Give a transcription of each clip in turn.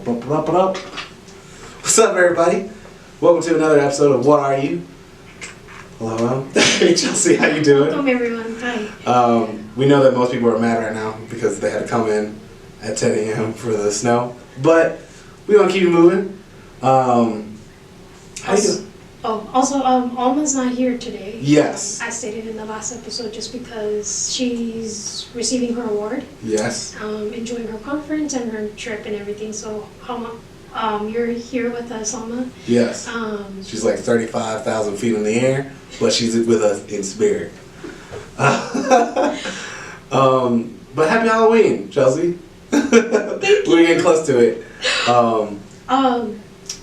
What's up, everybody? Welcome to another episode of What Are You? Hello. Hey, Chelsea, how you doing? Welcome, everyone. Hi. We know that most people are mad right now because they had to come in at 10 a.m. for the snow, but we're gonna keep it moving. How you doing? Also, Alma's not here today. Yes. I stated in the last episode just because she's receiving her award. Yes. Enjoying her conference and her trip and everything. So, Alma, you're here with us, Alma. Yes. She's like 35,000 feet in the air, but she's with us in spirit. But happy Halloween, Chelsea. We're getting close to it.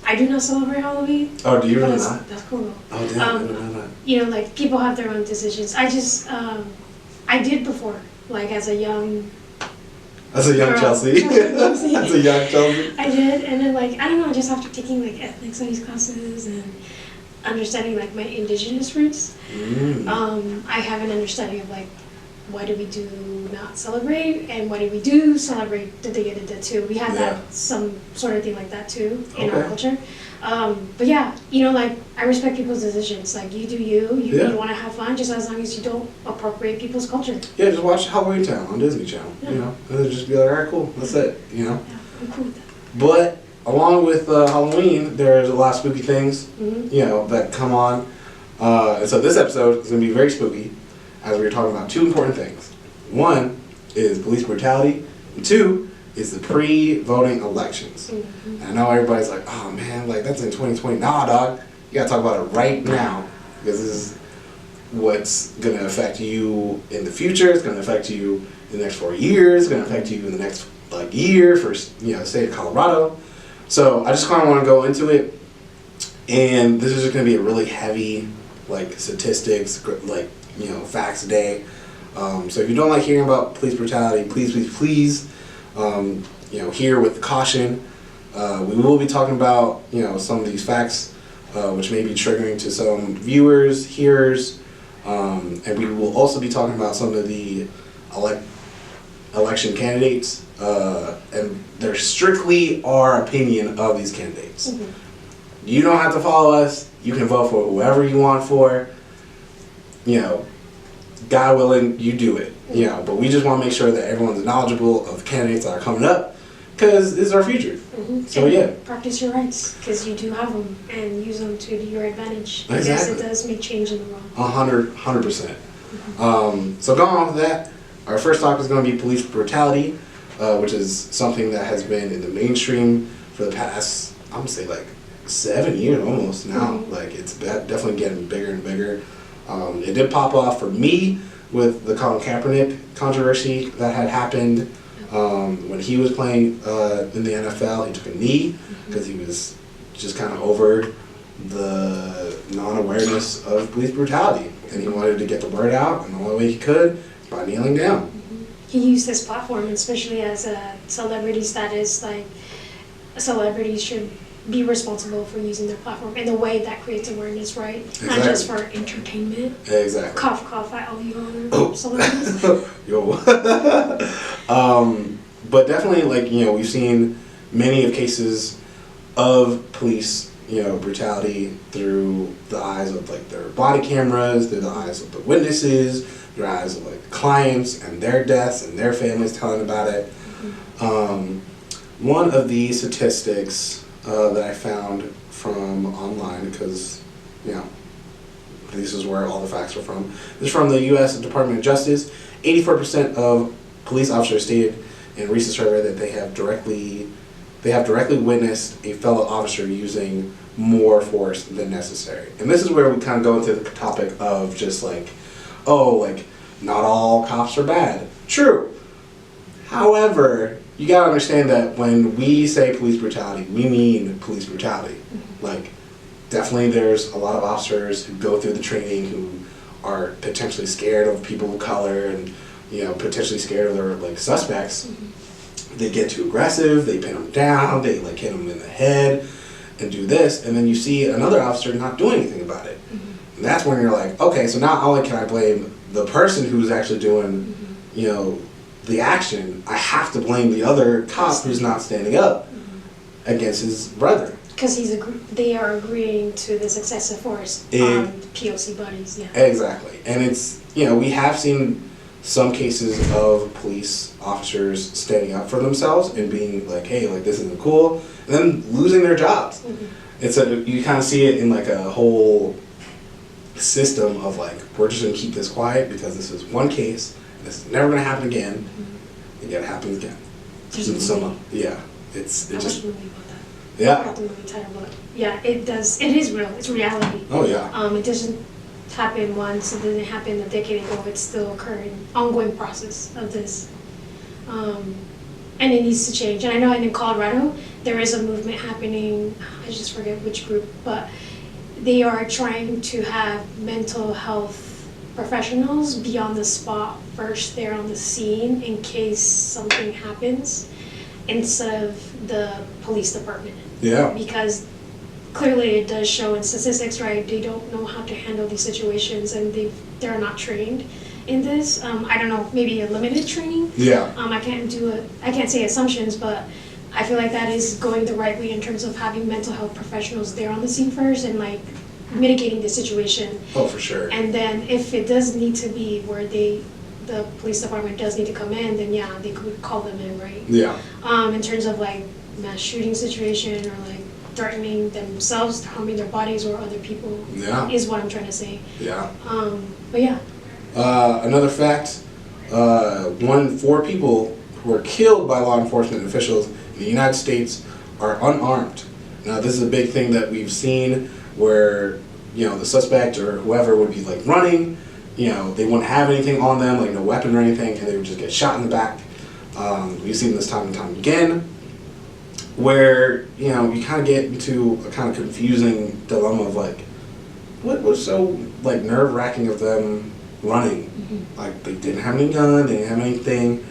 I do not celebrate Halloween. Oh, do you really not? That's cool. Oh, damn, I didn't know that. You know, like, people have their own decisions. I just, I did before, like, as a young girl. Chelsea. As a young Chelsea. I did, and then, like, I don't know, just after taking, like, ethnic studies classes and understanding, like, my indigenous roots, I have an understanding of, like, what do we do not celebrate, and what do we do celebrate the too. We have that, some sort of thing like that too, in our culture. But yeah, you know, like, I respect people's decisions. Like, you do you want to have fun, just as long as you don't appropriate people's culture. Yeah, just watch Halloween Town on Disney Channel, you know, and then just be like, alright, cool, that's it, you know. Yeah, I'm cool with that. But along with Halloween, there's a lot of spooky things, you know, that come on. And so this episode is going to be very spooky, as we were talking about two important things. One is police brutality, and two is the pre-voting elections. And I know everybody's like, oh man, like, that's in 2020. Nah, dog, you gotta talk about it right now, because this is what's gonna affect you in the future. It's gonna affect you in the next 4 years. It's gonna affect you in the next, like, year for, you know, state of Colorado. So I just kind of want to go into it, and this is just gonna be a really heavy, like, statistics, like, you know, facts day. So if you don't like hearing about police brutality, please, you know, hear with caution. We will be talking about, you know, some of these facts, which may be triggering to some viewers, hearers, and we will also be talking about some of the election candidates, and they're strictly our opinion of these candidates. You don't have to follow us. You can vote for whoever you want for. You know, God willing, you do it. You know, but we just want to make sure that everyone's knowledgeable of candidates that are coming up, because this is our future. So and practice your rights, because you do have them, and use them to your advantage. Because it does make change in the world. 100%. So going on with that, our first topic is going to be police brutality, which is something that has been in the mainstream for the past, I'm gonna say, like 7 years almost now. Like, it's definitely getting bigger and bigger. It did pop off for me with the Colin Kaepernick controversy that had happened when he was playing in the NFL. He took a knee because he was just kind of over the non-awareness of police brutality, and he wanted to get the word out, and the only way he could by kneeling down. He used his platform, especially as a celebrity status, like, celebrities should be responsible for using their platform in a way that creates awareness, right? Not just for entertainment. Exactly. Cough, cough, I owe you other celebrities. Yo. But definitely, like, you know, we've seen many of cases of police, you know, brutality through the eyes of, like, their body cameras, through the eyes of the witnesses, through the eyes of, like, clients and their deaths and their families telling about it. One of the statistics that I found from online, because, you know, this is where all the facts are from. This is from the U.S. Department of Justice. 84% of police officers stated in a recent survey that they have directly witnessed a fellow officer using more force than necessary. And this is where we kind of go into the topic of just like, oh, like, not all cops are bad. True. However, you gotta understand that when we say police brutality, we mean police brutality. Like, definitely there's a lot of officers who go through the training who are potentially scared of people of color and, you know, potentially scared of their, like, suspects. They get too aggressive, they pin them down, they, like, hit them in the head and do this, and then you see another officer not doing anything about it. And that's when you're like, okay, so not only can I blame the person who's actually doing, you know, the action, I have to blame the other cop who's not standing up. against his brother. Because they are agreeing to this excessive force on POC bodies, yeah. Exactly. And it's, we have seen some cases of police officers standing up for themselves and being like, hey, like, this isn't cool, and then losing their jobs. You kind of see it in like a whole system of like, we're just going to keep this quiet because this is one case, and this is never going to happen again, and yet it happens again. There's a movie. Yeah. I watched a movie about that. Yeah. I forgot the movie title, but yeah, it does. It is real. It's reality. Oh yeah. It doesn't happen once. It didn't happen a decade ago. It's still occurring, ongoing process of this, and it needs to change. And I know in Colorado there is a movement happening. I just forget which group, but they are trying to have mental health professionals be on the spot first there on the scene in case something happens, instead of the police department. Yeah. Because clearly it does show in statistics, right? They don't know how to handle these situations, and they're not trained in this. I don't know, maybe a limited training. Yeah. I can't say assumptions, but I feel like that is going the right way in terms of having mental health professionals there on the scene first and like mitigating the situation. Oh, for sure. And then if it does need to be where the police department does need to come in, then yeah, they could call them in, right? Yeah. In terms of like mass shooting situation or like threatening themselves, harming their bodies or other people, is what I'm trying to say. Yeah. But yeah. Another fact, 1 in 4 people who are killed by law enforcement officials in the United States are unarmed. Now, this is a big thing that we've seen where, the suspect or whoever would be like running, they wouldn't have anything on them, like no weapon or anything, and they would just get shot in the back. We've seen this time and time again, where, you kind of get into a kind of confusing dilemma of like, what was so like nerve-wracking of them running? Like, they didn't have any gun, they didn't have anything,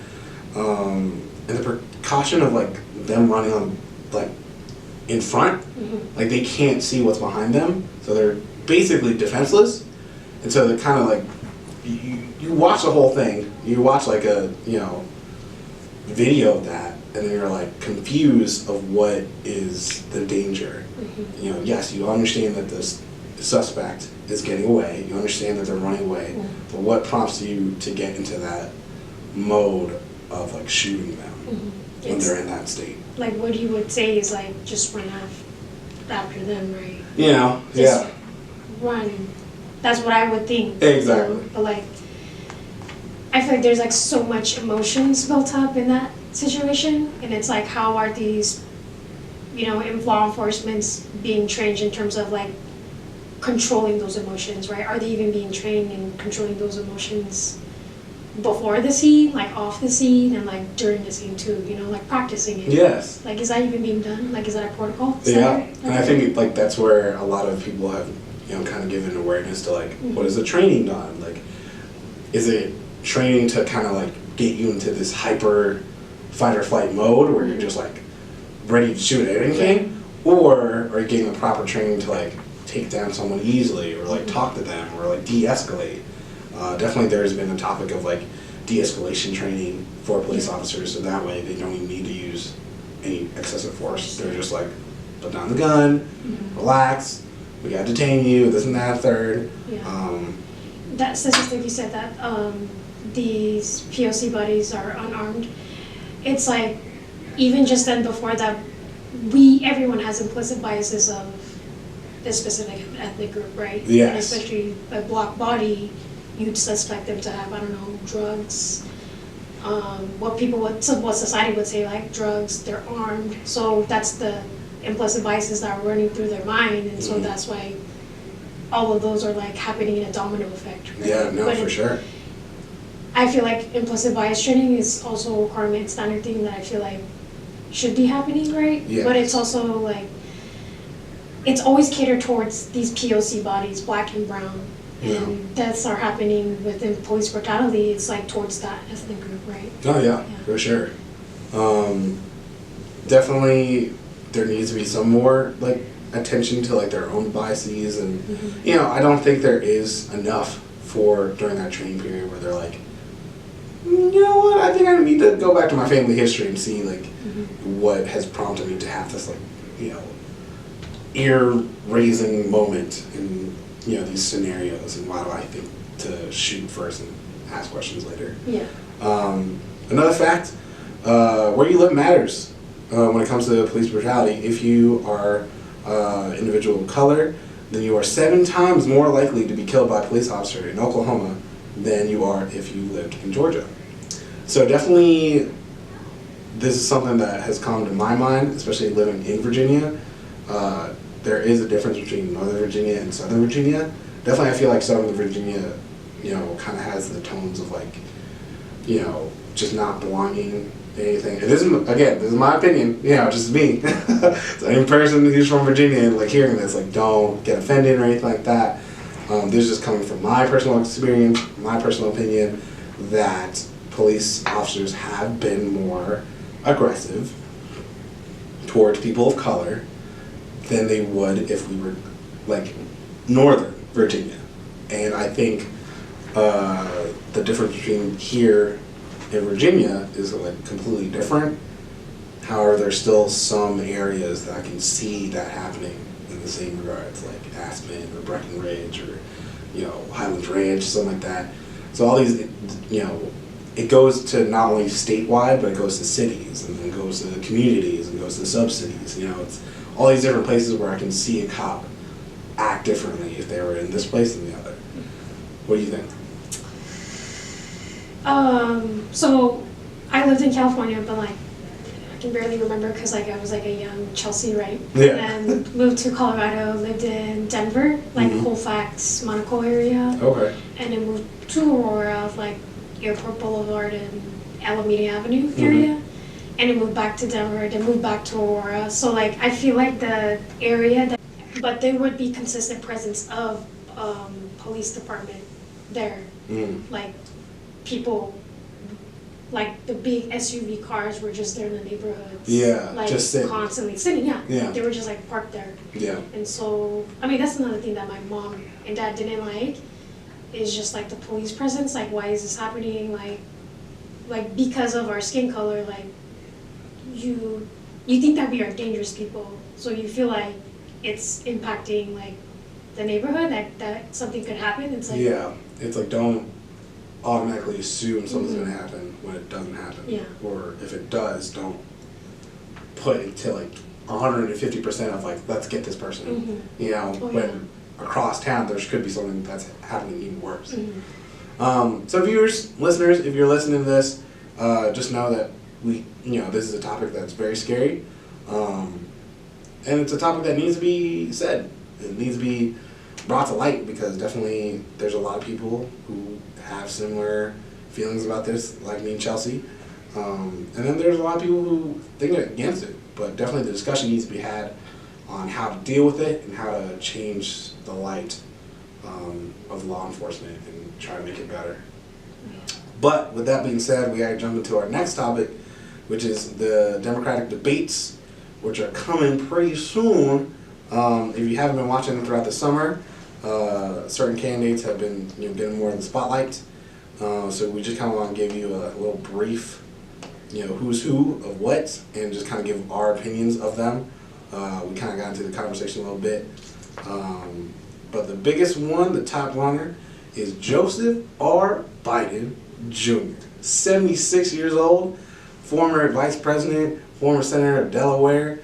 and the precaution of like them running on like in front, like they can't see what's behind them, so they're basically defenseless, and so they're kind of like, you watch the whole thing, you watch like a video of that, and then you're like confused of what is the danger. Yes, you understand that this suspect is getting away, you understand that they're running away, but what prompts you to get into that mode of like shooting them when they're in that state? Like what you would say is like just run after them, right? Just run. That's what I would think. Exactly. But like, I feel like there's like so much emotions built up in that situation, and it's like, how are these, law enforcement being trained in terms of like controlling those emotions, right? Are they even being trained in controlling those emotions before the scene, like off the scene, and like during the scene too, like practicing it? Yes. Like, is that even being done? Like, is that a protocol? And I think like that's where a lot of people have, kind of given awareness to like, what is the training done? Like, is it training to kind of like get you into this hyper fight or flight mode where you're just like ready to shoot at anything? Or are you getting the proper training to like take down someone easily, or like talk to them, or like de-escalate? Definitely there's been a topic of like de-escalation training for police officers, so that way they don't even need to use any excessive force. They're just like, put down the gun, relax, we gotta detain you, this and that, third. That statistic you said that these POC buddies are unarmed, it's like, even just then before that, everyone has implicit biases of this specific ethnic group, right? Yes. And especially a black body, you'd suspect them to have, I don't know, drugs, what society would say, like drugs, they're armed. So that's the implicit biases that are running through their mind, and so that's why all of those are like happening in a domino effect, right? Yeah, no, for sure. I feel like implicit bias training is also a requirement, standard thing that I feel like should be happening, right? Yeah. But it's also like, it's always catered towards these POC bodies, black and brown. And deaths are happening within police brutality, it's like towards that ethnic group, right? Oh yeah, for sure. Definitely there needs to be some more like attention to like their own biases, and I don't think there is enough for during that training period where they're like you know what? I think I need to go back to my family history and see like what has prompted me to have this like, you know, ear-raising moment in, you know, these scenarios, and why do I think to shoot first and ask questions later. Yeah. Another fact, where you live matters when it comes to police brutality. If you are individual of color, then you are 7 times more likely to be killed by a police officer in Oklahoma than you are if you lived in Georgia. So definitely, this is something that has come to my mind, especially living in Virginia. There is a difference between Northern Virginia and Southern Virginia. Definitely, I feel like Southern Virginia, you know, kind of has the tones of like, you know, just not belonging to anything. And this is, again, this is my opinion, you know, just me. So any person who's from Virginia, like hearing this, like don't get offended or anything like that. This is just coming from my personal experience, my personal opinion, that police officers have been more aggressive towards people of color than they would if we were like Northern Virginia. And I think the difference between here and Virginia is like completely different. However, there's still some areas that I can see that happening in the same regards, like Aspen or Breckenridge or, you know, Highlands Ranch, something like that. So all these, you know, it goes to not only statewide, but it goes to cities, and then it goes to communities, and goes to sub-cities. You know, it's all these different places where I can see a cop act differently if they were in this place than the other. What do you think? So I lived in California, but like I can barely remember because like I was like a young Chelsea, right? Yeah. And moved to Colorado, lived in Denver, like Colfax, Monaco area. Okay. And then moved to Aurora, like Airport Boulevard and Alameda Avenue area. And then moved back to Denver, then moved back to Aurora. So like I feel like the area that, but there would be consistent presence of police department there. Like people, like the big SUV cars were just there in the neighborhoods. Yeah, like just sitting. constantly sitting. Yeah. Yeah. They were just like parked there. Yeah. And so I mean that's another thing that my mom and dad didn't like, is just like the police presence. Like why is this happening? Like because of our skin color, like you think that we are dangerous people, so you feel like it's impacting like the neighborhood, that something could happen. It's like, yeah, it's like don't automatically assume something's gonna happen when it doesn't happen. Yeah. Or if it does, don't put it to like 150% of like, let's get this person. You know, when across town there could be something that's happening even worse. So viewers, listeners, if you're listening to this, just know that this is a topic that's very scary, and it's a topic that needs to be said. It needs to be brought to light, because definitely there's a lot of people who have similar feelings about this, like me and Chelsea, and then there's a lot of people who think against it. But definitely the discussion needs to be had on how to deal with it and how to change the light of law enforcement and try to make it better. But with that being said, we gotta jump into our next topic, which is the Democratic debates, which are coming pretty soon. If you haven't been watching them throughout the summer, certain candidates have been getting more in the spotlight. So we just kind of want to give you a little brief, who's who of what, and just kind of give our opinions of them. We kind of got into the conversation a little bit. But the biggest one, the top runner, is Joseph R. Biden Jr., 76 years old, former vice president, former senator of Delaware.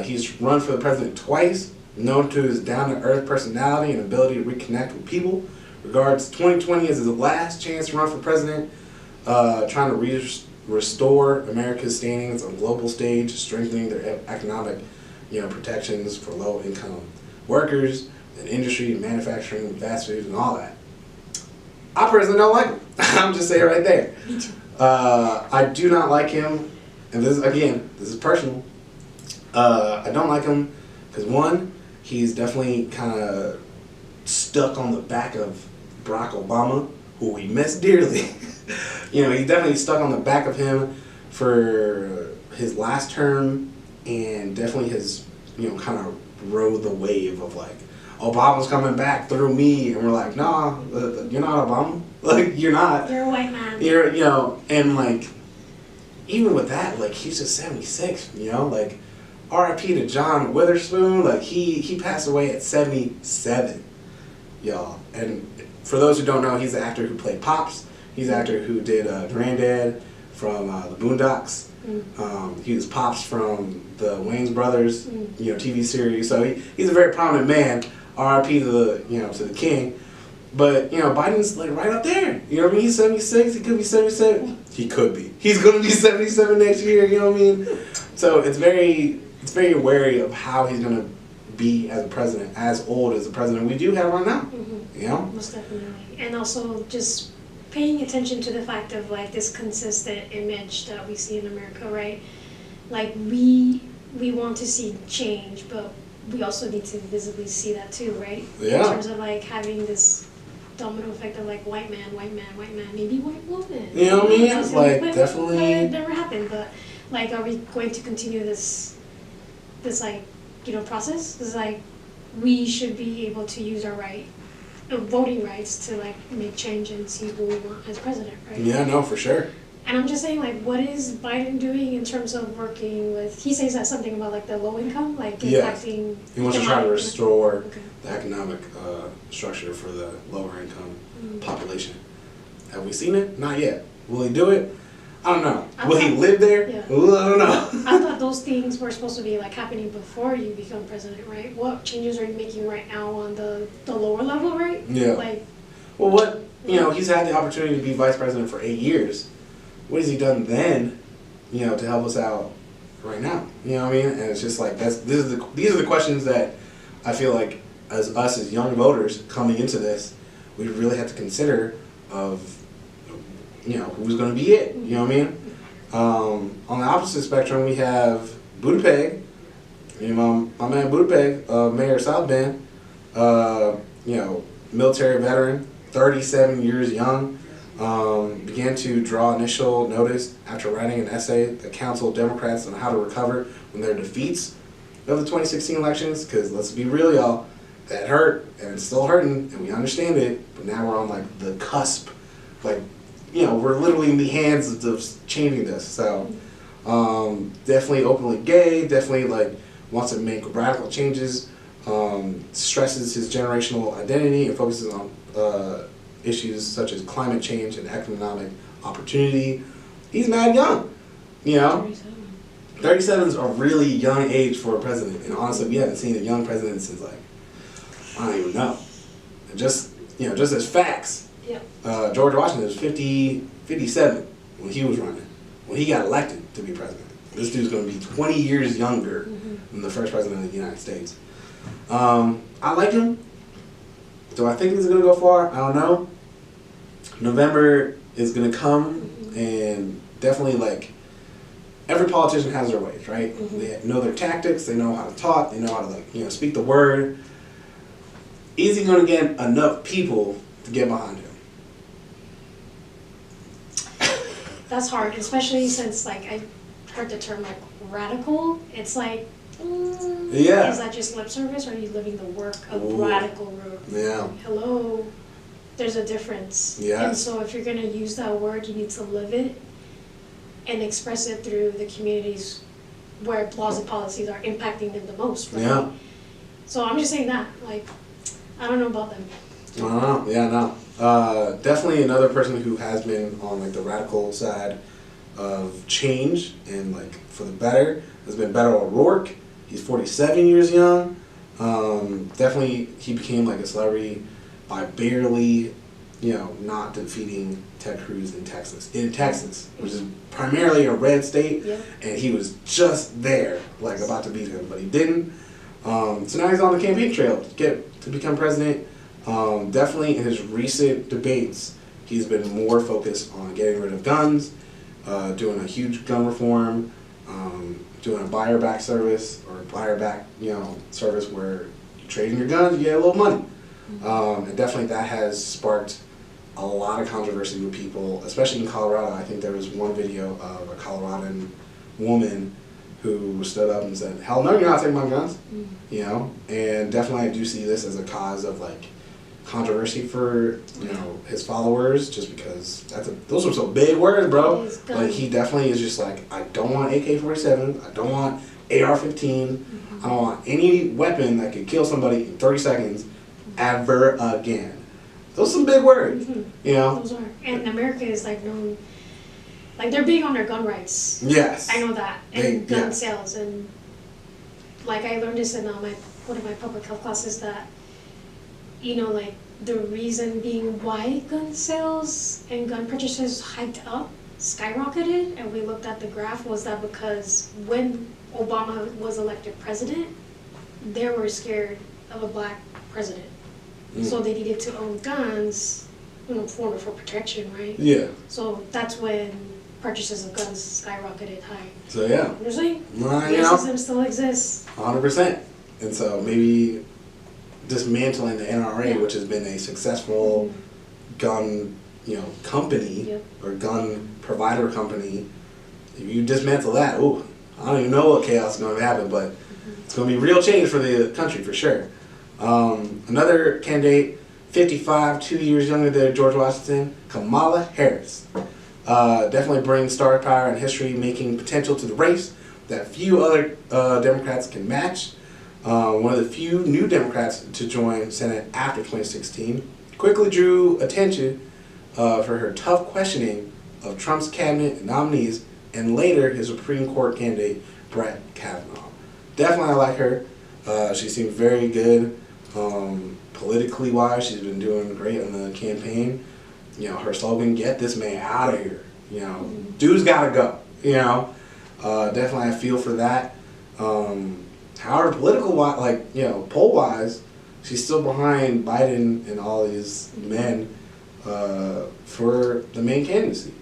He's run for the president twice, known to his down-to-earth personality and ability to reconnect with people. Regards 2020 as his last chance to run for president, trying to restore America's standings on the global stage, strengthening their economic protections for low-income workers and industry and manufacturing and fast food and all that. I personally don't like him. I'm just saying right there. Me too. I do not like him, and this is personal. I don't like him because, one, he's definitely kind of stuck on the back of Barack Obama, who we miss dearly. He's definitely stuck on the back of him for his last term, and definitely has, kind of rode the wave of like, Obama's coming back through me, and we're like, nah, you're not Obama. Like, you're not. You're a white man. You're, you know, and like, even with that, like, he's just 76, you know, like, R.I.P. to John Witherspoon, like, he passed away at 77, y'all. And for those who don't know, he's the actor who played Pops. He's the actor who did Granddad from the Boondocks. He was Pops from the Wayans Brothers, you know, TV series. So he's a very prominent man. R.I.P. to the king. But, you know, Biden's like right up there. You know what I mean? He's 76. He could be 77. He could be. He's going to be 77 next year. You know what I mean? So it's very wary of how he's going to be as a president, as old as the president we do have right now. You know? Most definitely. And also just paying attention to the fact of like this consistent image that we see in America, right? Like we want to see change, but we also need to visibly see that too, right? Yeah. In terms of like having this domino effect of like white man, maybe white woman. You know what I mean? Like definitely. It never happened, but like, are we going to continue this like, you know, process? It's like we should be able to use our voting rights to like make change and see who we want as president, right? Yeah, no, for sure. And I'm just saying, like, what is Biden doing in terms of working with? He says that something about like the low income, like impacting. He wants to try to restore the economic structure for the lower income population. Have we seen it? Not yet. Will he do it? I don't know. Will he live there? Yeah. Ooh, I don't know. I thought those things were supposed to be like happening before you become president, right? What changes are you making right now on the lower level, right? Yeah. Like. Well, what, you know, he's had the opportunity to be vice president for 8 years. What has he done then, you know, to help us out right now? You know what I mean? And it's just like these are the questions that I feel like as young voters coming into this, we really have to consider of, you know, who's going to be it. You know what I mean? On the opposite spectrum, we have Buttigieg, you know, my man Buttigieg, mayor of South Bend, you know, military veteran, 37 years young. Began to draw initial notice after writing an essay that counseled Democrats on how to recover from their defeats of the 2016 elections. Because let's be real, y'all, that hurt and it's still hurting, and we understand it. But now we're on like the cusp, like, you know, we're literally in the hands of changing this. So definitely openly gay, definitely like wants to make radical changes. Stresses his generational identity and focuses on issues such as climate change and economic opportunity. He's mad young, you know? 37 is a really young age for a president, and honestly, we haven't seen a young president since like, I don't even know. Just, you know, just as facts. Yeah. George Washington was 57 when he was running, when he got elected to be president. This dude's going to be 20 years younger than the first president of the United States. I like him. Do I think he's going to go far? I don't know. November is going to come, and definitely, like, every politician has their ways, right? They know their tactics, they know how to talk, they know how to, like, you know, speak the word. Is he going to get enough people to get behind him? That's hard, especially since, like, I heard the term, like, radical. It's like, yeah. Is that just lip service, or are you living the work of radical road? Yeah. Hello, there's a difference. Yeah. And so if you're going to use that word, you need to live it and express it through the communities where laws and policies are impacting them the most, right? Yeah. So I'm just saying that, like, I don't know about them. I don't know. Yeah, no. Definitely another person who has been on, like, the radical side of change and, like, for the better has been Beto O'Rourke. He's 47 years young. Definitely he became like a celebrity by barely, you know, not defeating Ted Cruz in Texas, which is primarily a red state, and he was just there, like, about to beat him, but he didn't. So now he's on the campaign trail to become president. Definitely in his recent debates, he's been more focused on getting rid of guns, doing a huge gun reform, doing a buyer back service or buyer back, you know, service where you trade in your guns, you get a little money. And definitely that has sparked a lot of controversy with people, especially in Colorado. I think there was one video of a Coloradan woman who stood up and said, "Hell no, you're not taking my guns." You know, and definitely I do see this as a cause of like controversy for his followers, just because those are some big words, bro. But he definitely is just like, I don't want AK-47, I don't want AR-15, I don't want any weapon that could kill somebody in 30 seconds ever again. Those are some big words, you know. Those are, and America is like known, like they're big on their gun rights. Yes, I know that, and gun sales, and like I learned this in one of my public health classes that, like the reason being why gun sales and gun purchases hiked up, skyrocketed, and we looked at the graph, was that because when Obama was elected president, they were scared of a black president. So they needed to own guns, for protection, right? Yeah. So that's when purchases of guns skyrocketed high. So yeah. You're saying? Racism still exists. 100%. And so maybe dismantling the NRA, which has been a successful gun, company or gun provider company, if you dismantle that, I don't even know what chaos is going to happen, but it's going to be real change for the country for sure. Another candidate, 55, 2 years younger than George Washington, Kamala Harris. Definitely brings star power and history-making potential to the race that few other Democrats can match. One of the few new Democrats to join Senate after 2016, quickly drew attention for her tough questioning of Trump's cabinet nominees and later his Supreme Court candidate, Brett Kavanaugh. Definitely I like her. She seems very good politically wise. She's been doing great on the campaign. Her slogan, "Get this man out of here." Dude's gotta go. Definitely I feel for that. However, political wise, poll wise, she's still behind Biden and all these men for the main candidacy.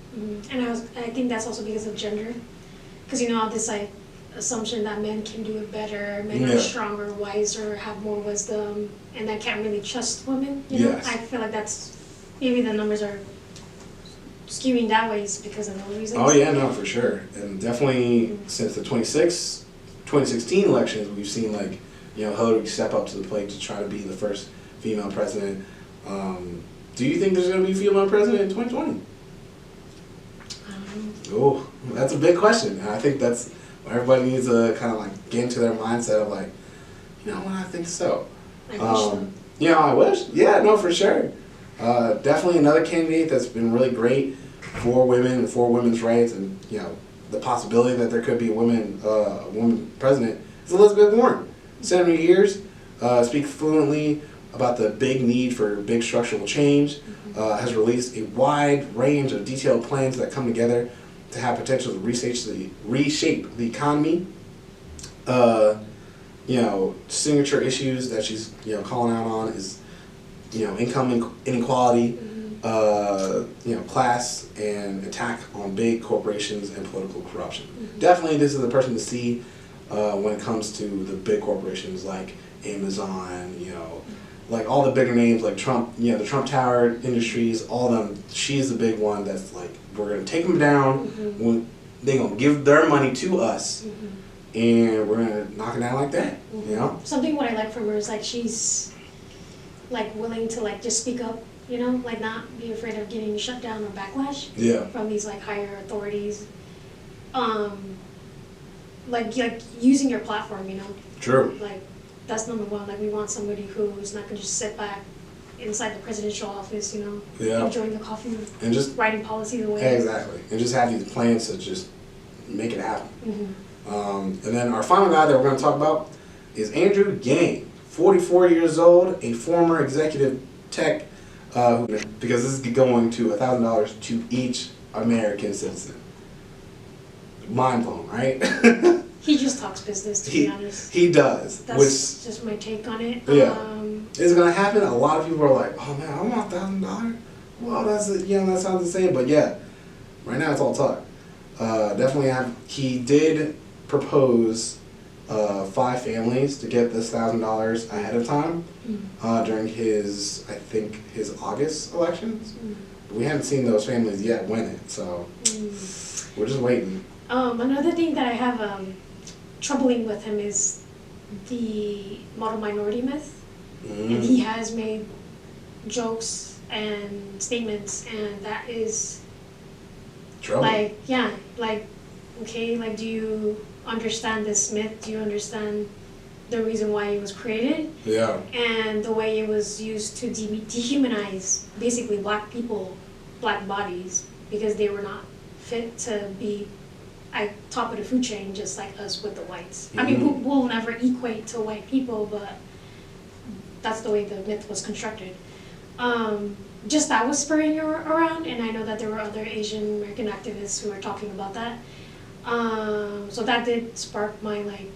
And I think that's also because of gender, because this assumption that men can do it better, men are stronger, wiser, have more wisdom, and that can't really trust women. Yes. I feel like that's maybe the numbers are skewing that way is because of those reasons. Oh yeah, no, for sure, and definitely since the 2016 elections, we've seen Hillary step up to the plate to try to be the first female president. Do you think there's going to be a female president in 2020? Oh, that's a big question. And I think that's what everybody needs to kind of get into their mindset of I think so. I wish so. I wish. Yeah, no, for sure. Definitely another candidate that's been really great for women and for women's rights, and the possibility that there could be a woman president is Elizabeth Warren. 70 years, speaks fluently about the big need for big structural change, has released a wide range of detailed plans that come together to have potential to reshape the economy. Signature issues that she's calling out on is income inequality, class, and attack on big corporations and political corruption. Definitely, this is the person to see when it comes to the big corporations like Amazon, like all the bigger names like Trump, the Trump Tower Industries, all of them. She's the big one that's we're gonna take them down. They're gonna give their money to us, and we're gonna knock it down like that. Something what I like from her is she's willing to just speak up. Not be afraid of getting shut down or backlash. From these higher authorities. Using your platform. True. That's number one. We want somebody who's not gonna just sit back inside the presidential office, enjoying the coffee and just writing policies away. Exactly, and just have these plans to just make it happen. And then our final guy that we're going to talk about is Andrew Yang, 44 years old, a former executive tech, because this is going to $1,000 to each American citizen. Mind blown, right? He just talks business, to be honest. He does. That's just my take on it. Yeah. It's going to happen. A lot of people are like, oh man, I want $1,000. Well, that sounds the same. But yeah, right now it's all talk. Definitely he did propose 5 families to get this $1,000 ahead of time during his August elections. We haven't seen those families yet win it, so we're just waiting. Another thing that I have troubling with him is the model minority myth. And he has made jokes and statements, and that is Trouble. like, okay, like, do you understand this myth? Do you understand the reason why it was created? Yeah. And the way it was used to dehumanize basically black people, black bodies, because they were not fit to be at top of the food chain just like us with the whites. I mean, we'll never equate to white people, but that's the way the myth was constructed. Just that was spurring around, and I know that there were other Asian American activists who were talking about that. So that did spark my like,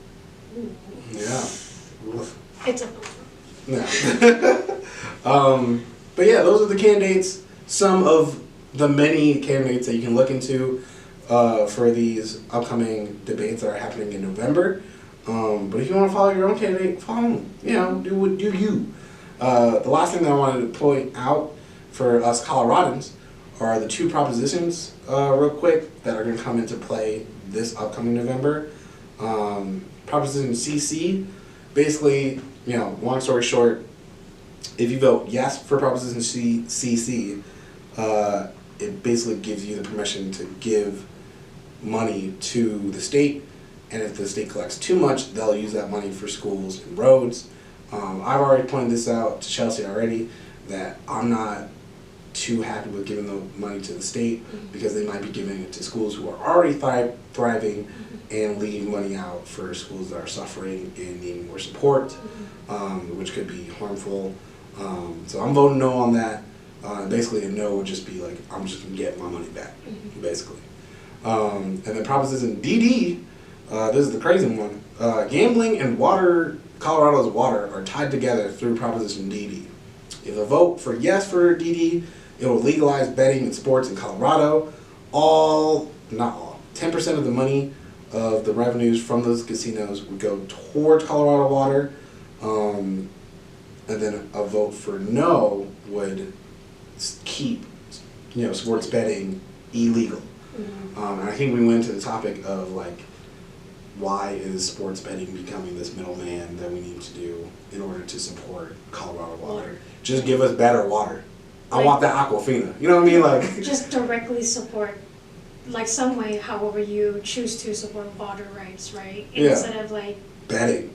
ooh. Yeah. It's a Yeah. But yeah, those are the candidates. Some of the many candidates that you can look into for these upcoming debates that are happening in November. But if you want to follow your own candidate, follow them. You know, do you. The last thing that I wanted to point out for us Coloradans are the two propositions, real quick, that are going to come into play this upcoming November. Proposition CC, basically, you know, long story short, if you vote yes for Proposition CC, it basically gives you the permission to give money to the state, and if the state collects too much, they'll use that money for schools and roads. I've already pointed this out to Chelsea already, that I'm not too happy with giving the money to the state, because they might be giving it to schools who are already thriving and leaving money out for schools that are suffering and needing more support, which could be harmful. So I'm voting no on that. Basically, a no would just be like, I'm just going to get my money back, basically. And then Proposition DD, this is the crazy one. Gambling and water, Colorado's water, are tied together through Proposition DD. If a vote for yes for DD, it will legalize betting in sports in Colorado. Not all, 10% of the money of the revenues from those casinos would go towards Colorado water. And then a vote for no would keep, you know, sports betting illegal. And I think we went to the topic of like, why is sports betting becoming this middleman that we need to do in order to support Colorado water? Just give us better water. I want that Aquafina. You know what I mean? Like, just directly support, like some way, however you choose to support water rights, right? Instead of like betting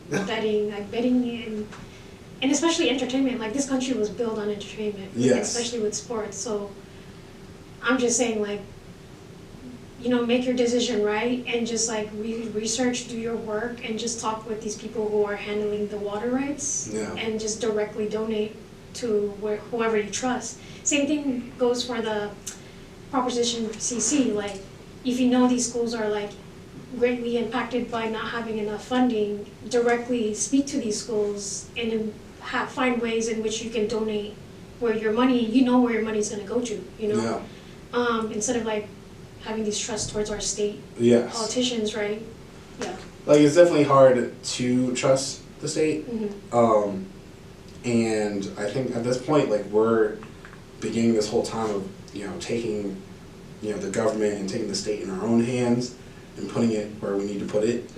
and especially entertainment. Like, this country was built on entertainment, especially with sports. So I'm just saying, like, you know, make your decision right, and just like research, do your work, and just talk with these people who are handling the water rights, and just directly donate to whoever you trust. Same thing goes for the Proposition CC. Like, if you know these schools are like greatly impacted by not having enough funding, directly speak to these schools and find ways in which you can donate where your money, you know where your money's going to go to, you know? Instead of like having these trusts towards our state politicians, right? Yeah. Like, it's definitely hard to trust the state. And I think at this point, like, we're beginning this whole time of, you know, taking, you know, the government and taking the state in our own hands and putting it where we need to put it.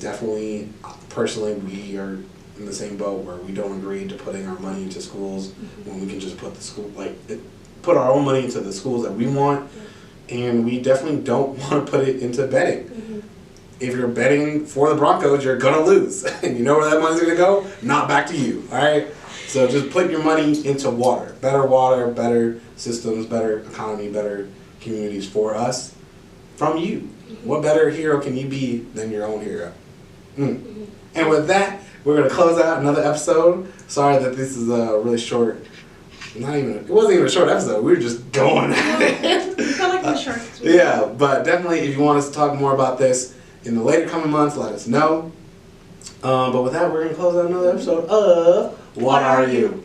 Definitely, personally, we are in the same boat where we don't agree to putting our money into schools when we can just put put our own money into the schools that we want. And we definitely don't want to put it into betting. If you're betting for the Broncos, you're going to lose. And you know where that money's going to go? Not back to you, all right? So just put your money into water. Better systems, better economy, better communities for us, from you. What better hero can you be than your own hero? And with that, we're going to close out another episode. Sorry that this is a really short, it wasn't even a short episode. We were just going at it. Felt like it was short. Yeah, but definitely if you want us to talk more about this in the later coming months, let us know. But with that, we're going to close out another episode of What Are You?